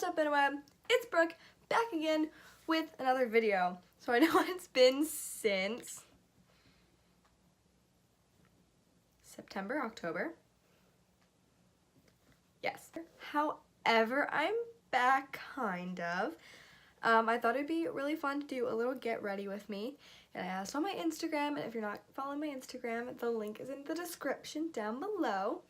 What's up, interweb? It's Brooke, back again with another video. So I know it's been since September, October. Yes. However, I'm back, kind of. I thought it'd be really fun to do a little get ready with me. And I asked on my Instagram, and if you're not following my Instagram, the link is in the description down below.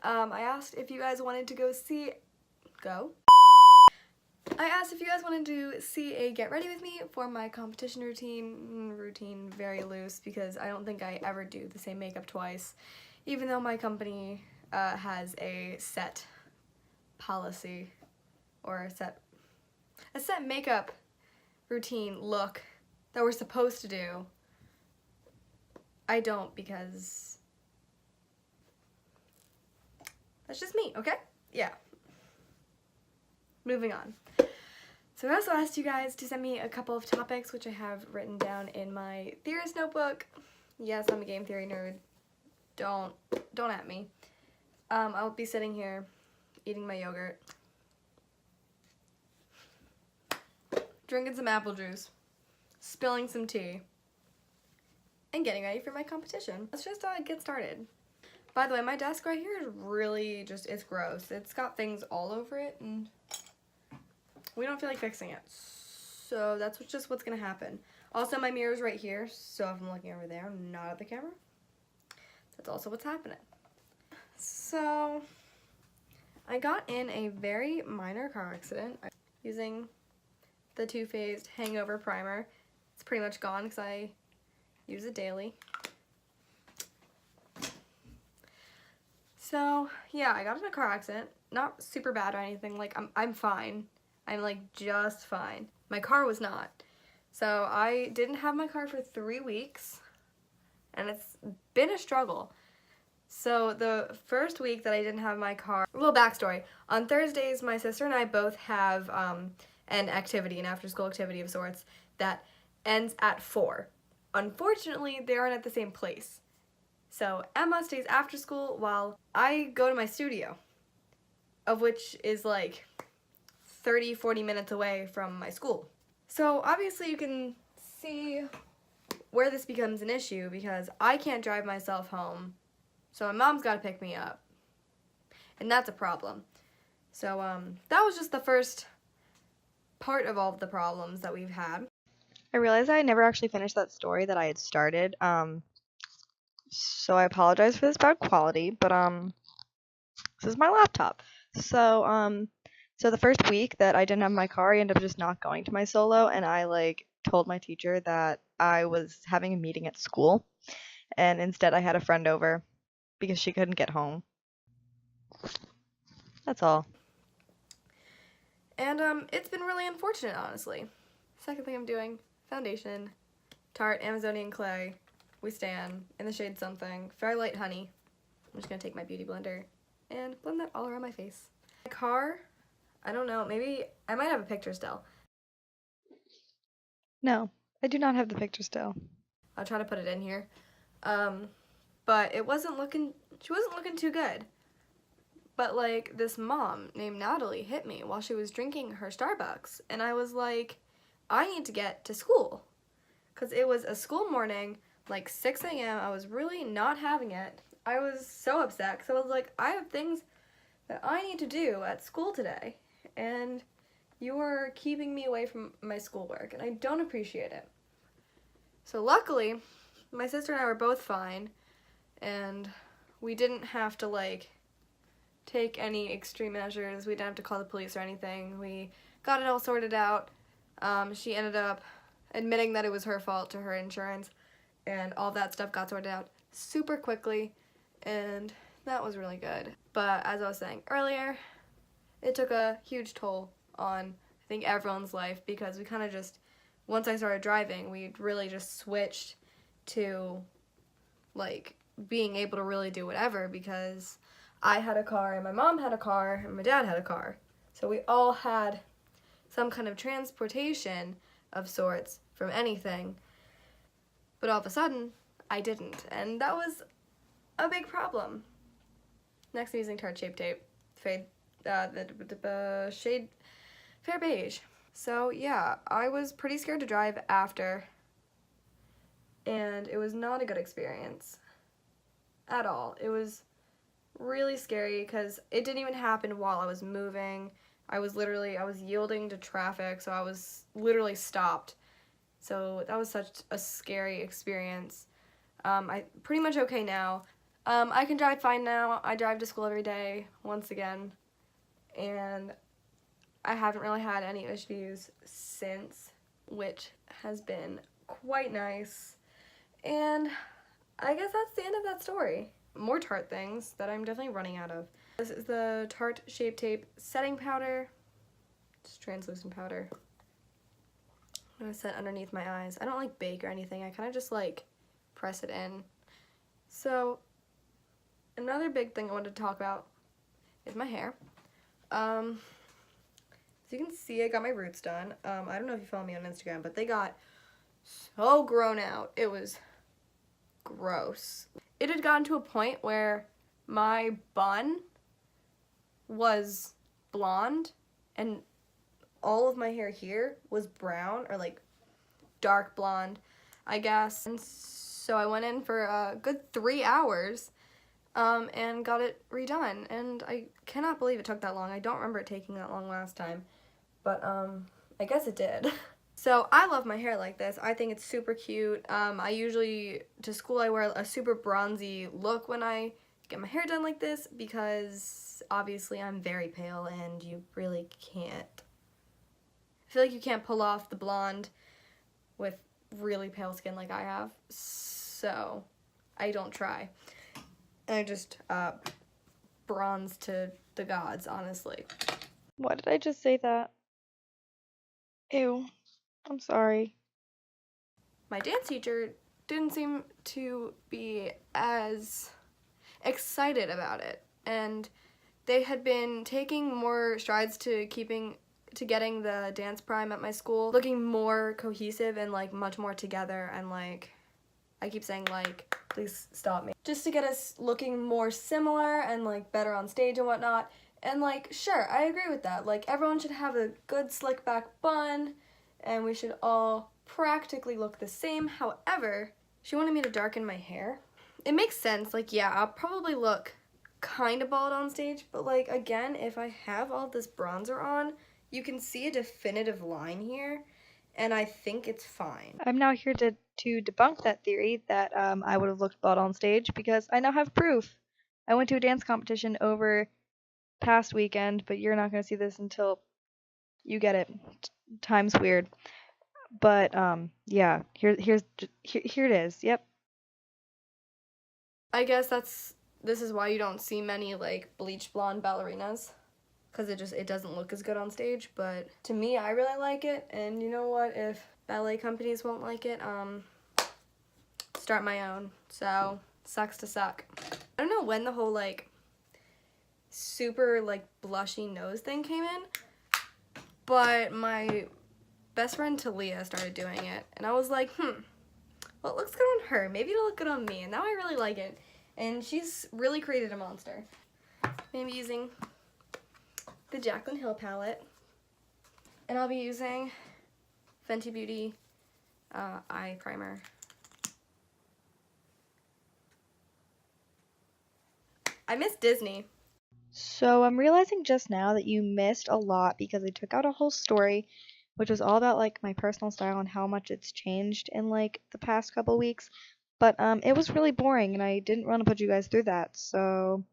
I asked if you guys wanted to I asked if you guys wanted to see a get ready with me for my competition routine, very loose, because I don't think I ever do the same makeup twice, even though my company has a set policy or a set makeup routine look that we're supposed to do. I don't, because that's just me, okay? Yeah. Moving on. So I also asked you guys to send me a couple of topics, which I have written down in my theorist notebook. Yes, I'm a game theory nerd. Don't at me. I'll be sitting here eating my yogurt, drinking some apple juice, spilling some tea, and getting ready for my competition. Let's just get started. By the way, my desk right here is really it's gross. It's got things all over it, and we don't feel like fixing it. So that's just what's gonna happen. Also, my mirror's right here, so if I'm looking over there, not at the camera, that's also what's happening. So I got in a very minor car accident using the Too Faced Hangover Primer. It's pretty much gone because I use it daily. So yeah, I got in a car accident. Not super bad or anything. Like I'm fine. I'm like just fine. My car was not. So I didn't have my car for 3 weeks, and it's been a struggle. So the first week that I didn't have my car, a little backstory. On Thursdays, my sister and I both have an after-school activity of sorts that ends at 4. Unfortunately, they aren't at the same place. So Emma stays after school while I go to my studio, of which is like 30-40 minutes away from my school. So obviously you can see where this becomes an issue, because I can't drive myself home, so my mom's got to pick me up, and that's a problem. So that was just the first part of all of the problems that we've had. I realized I never actually finished that story that I had started, so I apologize for this bad quality, but this is my laptop. So the first week that I didn't have my car, I ended up just not going to my solo, and I told my teacher that I was having a meeting at school, and instead I had a friend over because she couldn't get home. That's all. And it's been really unfortunate, honestly. Second thing I'm doing, foundation, Tarte Amazonian Clay, We Stand, in the shade Something, Very Light Honey. I'm just gonna take my beauty blender and blend that all around my face. My car, I don't know, maybe I might have a picture still. No, I do not have the picture still. I'll try to put it in here. But she wasn't looking too good. But like, this mom named Natalie hit me while she was drinking her Starbucks, and I was like, I need to get to school, because it was a school morning, like 6 a.m. I was really not having it. I was so upset, because I was like, I have things that I need to do at school today, and you are keeping me away from my schoolwork, and I don't appreciate it. So luckily, my sister and I were both fine, and we didn't have to take any extreme measures. We didn't have to call the police or anything. We got it all sorted out. She ended up admitting that it was her fault to her insurance, and all that stuff got sorted out super quickly, and that was really good. But as I was saying earlier, it took a huge toll on, I think, everyone's life, because we kind of just, once I started driving, we really just switched to being able to really do whatever, because I had a car, and my mom had a car, and my dad had a car. So we all had some kind of transportation of sorts from anything. But all of a sudden, I didn't, and that was a big problem. Next, I'm using Tarte Shape Tape. The shade fair beige. So yeah, I was pretty scared to drive after, and it was not a good experience at all. It was really scary because it didn't even happen while I was moving. I was yielding to traffic, so I was literally stopped. So that was such a scary experience. I'm pretty much okay now. I can drive fine now. I drive to school every day, once again, and I haven't really had any issues since, which has been quite nice. And I guess that's the end of that story. More Tarte things that I'm definitely running out of. This is the Tarte Shape Tape setting powder. It's translucent powder. I'm gonna set underneath my eyes. I don't like bake or anything. I kind of just like press it in. So another big thing I wanted to talk about is my hair. As you can see, I got my roots done. I don't know if you follow me on Instagram, but they got so grown out. It was gross. It had gotten to a point where my bun was blonde and all of my hair here was brown, or like dark blonde, I guess. And so I went in for a good 3 hours and got it redone, and I cannot believe it took that long. I don't remember it taking that long last time, but I guess it did. So I love my hair like this. I think it's super cute. I usually, to school, I wear a super bronzy look when I get my hair done like this, because obviously I'm very pale and you really can't, I feel like you can't pull off the blonde with really pale skin like I have, so I don't try. And I just bronze to the gods, honestly. Why did I just say that? Ew. I'm sorry. My dance teacher didn't seem to be as excited about it, and they had been taking more strides to getting the dance prime at my school looking more cohesive and like much more together, and like, I keep saying like, please stop me, just to get us looking more similar and like better on stage and whatnot. And like, sure, I agree with that. Like, everyone should have a good slick back bun and we should all practically look the same. However, she wanted me to darken my hair. It makes sense. Like, yeah, I'll probably look kind of bald on stage, but like, again, if I have all this bronzer on, you can see a definitive line here, and I think it's fine. I'm now here to debunk that theory that I would have looked bald on stage, because I now have proof. I went to a dance competition over past weekend, but you're not going to see this until you get it. Time's weird. But yeah, here it is. Yep. I guess this is why you don't see many like bleach blonde ballerinas, because it doesn't look as good on stage. But to me, I really like it, and you know what, if ballet companies won't like it, start my own. So sucks to suck. I don't know when the whole like super like blushy nose thing came in, but my best friend Talia started doing it, and I was like, well, it looks good on her, maybe it'll look good on me, and now I really like it, and she's really created a monster. I'm using the Jaclyn Hill palette, and I'll be using Fenty Beauty eye primer. I miss Disney. So I'm realizing just now that you missed a lot, because I took out a whole story which was all about like my personal style and how much it's changed in like the past couple weeks. But it was really boring and I didn't want to put you guys through that. So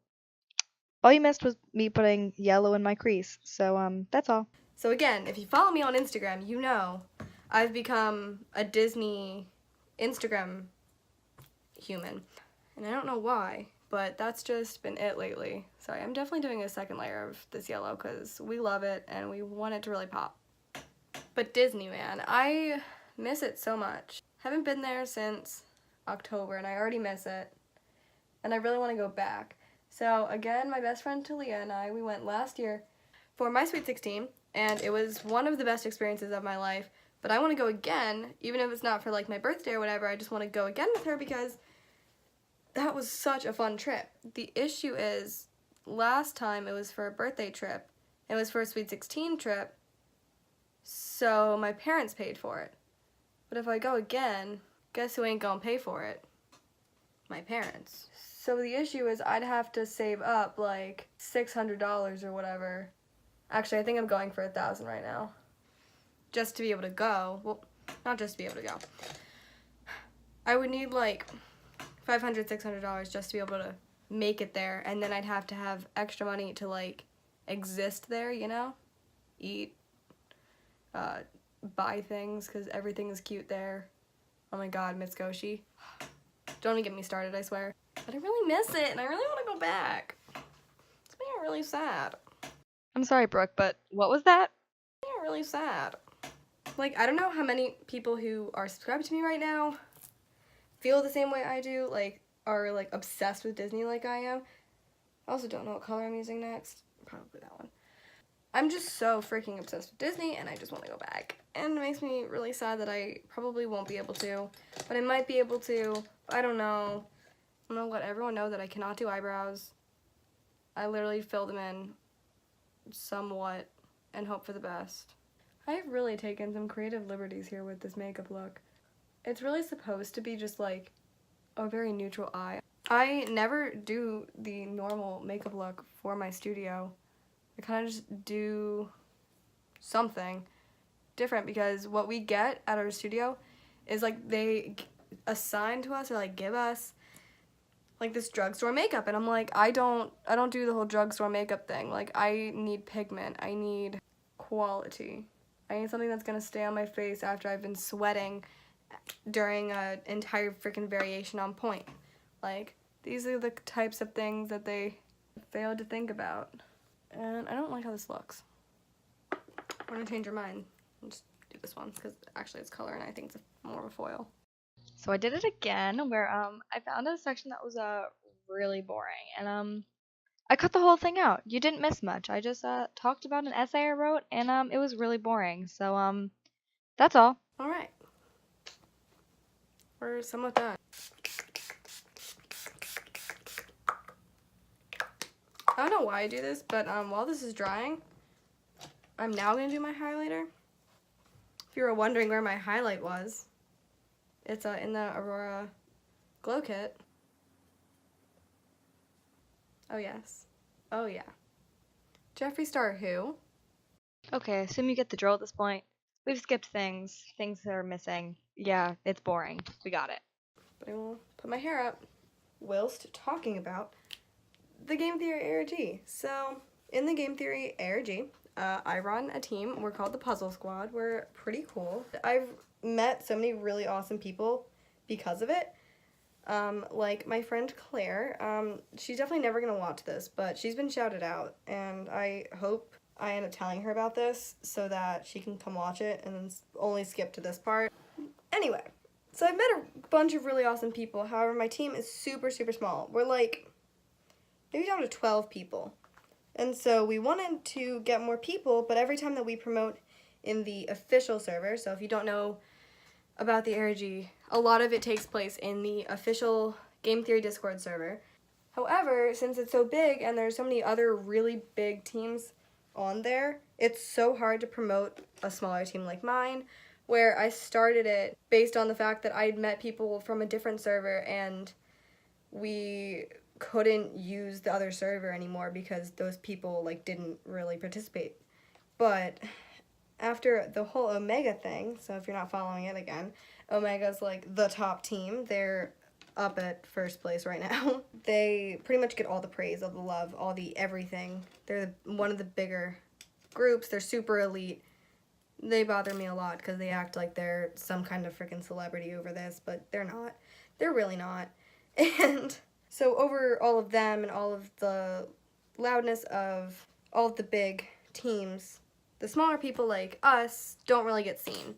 all you missed was me putting yellow in my crease. So that's all. So again, if you follow me on Instagram, you know I've become a Disney Instagram human. And I don't know why, but that's just been it lately. So I'm definitely doing a second layer of this yellow because we love it and we want it to really pop. But Disney, man, I miss it so much. Haven't been there since October and I already miss it. And I really want to go back. So again, my best friend Talia and I, we went last year for my Sweet 16, and it was one of the best experiences of my life. But I want to go again, even if it's not for like my birthday or whatever. I just want to go again with her because that was such a fun trip. The issue is, last time it was for a birthday trip, it was for a Sweet 16 trip, So my parents paid for it. But if I go again, guess who ain't gonna pay for it? My parents. So the issue is I'd have to save up like $600 or whatever. Actually, I think I'm going for $1,000 right now. Just to be able to go. Well, not just to be able to go. I would need like $500, $600 just to be able to make it there, and then I'd have to have extra money to like exist there, you know? Eat, buy things, because everything is cute there. Oh my god, Mitsukoshi. Don't even get me started, I swear. But I really miss it, and I really want to go back. It's making me really sad. I'm sorry, Brooke, but what was that? It's making me really sad. Like, I don't know how many people who are subscribed to me right now feel the same way I do, like, are, like, obsessed with Disney like I am. I also don't know what color I'm using next. Probably that one. I'm just so freaking obsessed with Disney, and I just want to go back. And it makes me really sad that I probably won't be able to, but I might be able to. I don't know. I'm gonna let everyone know that I cannot do eyebrows. I literally fill them in somewhat and hope for the best. I've really taken some creative liberties here with this makeup look. It's really supposed to be just like a very neutral eye. I never do the normal makeup look for my studio. I kind of just do something different because what we get at our studio is like they assign to us or like give us like this drugstore makeup, and I'm like, I don't do the whole drugstore makeup thing. Like, I need pigment, I need quality, I need something that's gonna stay on my face after I've been sweating during an entire freaking variation on point. Like, these are the types of things that they failed to think about. And I don't like how this looks. I'm gonna change your mind and just do this one because actually it's color and I think it's more of a foil. So I did it again where I found a section that was really boring, and I cut the whole thing out. You didn't miss much. I just talked about an essay I wrote, and it was really boring. So that's all. All right, we're somewhat done. I don't know why I do this, but while this is drying, I'm now gonna do my highlighter. If you were wondering where my highlight was, it's in the Aurora Glow Kit. Oh yes. Oh yeah. Jeffree Star who? Okay, I assume you get the drill at this point. We've skipped things that are missing. Yeah, it's boring. We got it. But I will put my hair up whilst talking about the Game Theory ARG. So, in the Game Theory ARG, I run a team. We're called the Puzzle Squad. We're pretty cool. I've met so many really awesome people because of it. Like my friend Claire. She's definitely never gonna watch this, but she's been shouted out, and I hope I end up telling her about this so that she can come watch it and then only skip to this part. Anyway, so I've met a bunch of really awesome people. However, my team is super, super small. We're like maybe down to 12 people. And so we wanted to get more people, but every time that we promote in the official server, so if you don't know about the ARG, a lot of it takes place in the official Game Theory Discord server. However, since it's so big and there's so many other really big teams on there, it's so hard to promote a smaller team like mine, where I started it based on the fact that I'd met people from a different server and we couldn't use the other server anymore because those people like didn't really participate. But after the whole Omega thing, so if you're not following it again, Omega's like the top team. They're up at first place right now. They pretty much get all the praise, all the love, all the everything. They're one of the bigger groups. They're super elite. They bother me a lot because they act like they're some kind of freaking celebrity over this, but they're not. They're really not. And so over all of them and all of the loudness of all of the big teams, the smaller people like us don't really get seen.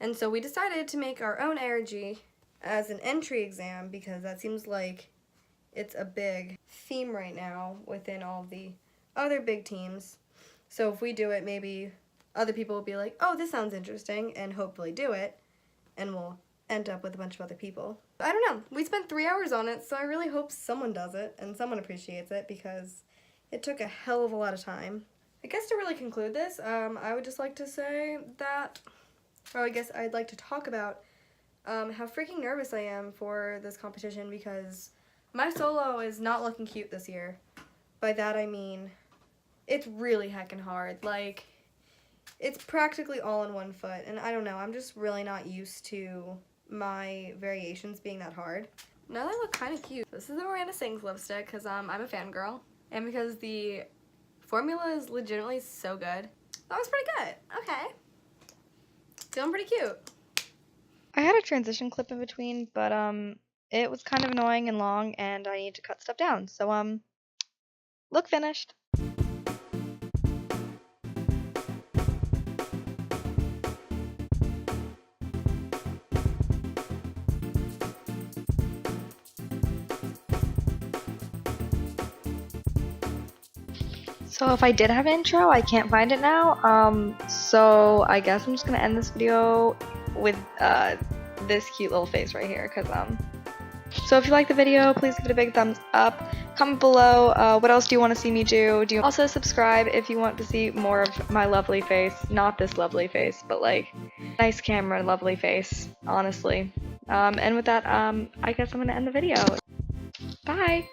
And so we decided to make our own ARG as an entry exam because that seems like it's a big theme right now within all the other big teams. So if we do it, maybe other people will be like, oh, this sounds interesting, and hopefully do it, and we'll end up with a bunch of other people. I don't know. We spent 3 hours on it, so I really hope someone does it and someone appreciates it because it took a hell of a lot of time. I guess to really conclude this, I would just like to say that, or I guess I'd like to talk about how freaking nervous I am for this competition because my solo is not looking cute this year. By that I mean, it's really heckin' hard. Like, it's practically all on one foot, and I don't know, I'm just really not used to my variations being that hard. Now they look kind of cute. This is the Miranda Sings lipstick because I'm a fangirl, and because the formula is legitimately so good. That was pretty good. Okay. Feeling pretty cute. I had a transition clip in between, but it was kind of annoying and long, and I need to cut stuff down. So look finished. So if I did have an intro, I can't find it now. So I guess I'm just gonna end this video with this cute little face right here, so if you like the video, please give it a big thumbs up. Comment below what else do you want to see me do. Also subscribe if you want to see more of my lovely face. Not this lovely face, but like nice camera lovely face, honestly. And with that, I guess I'm gonna end the video. Bye!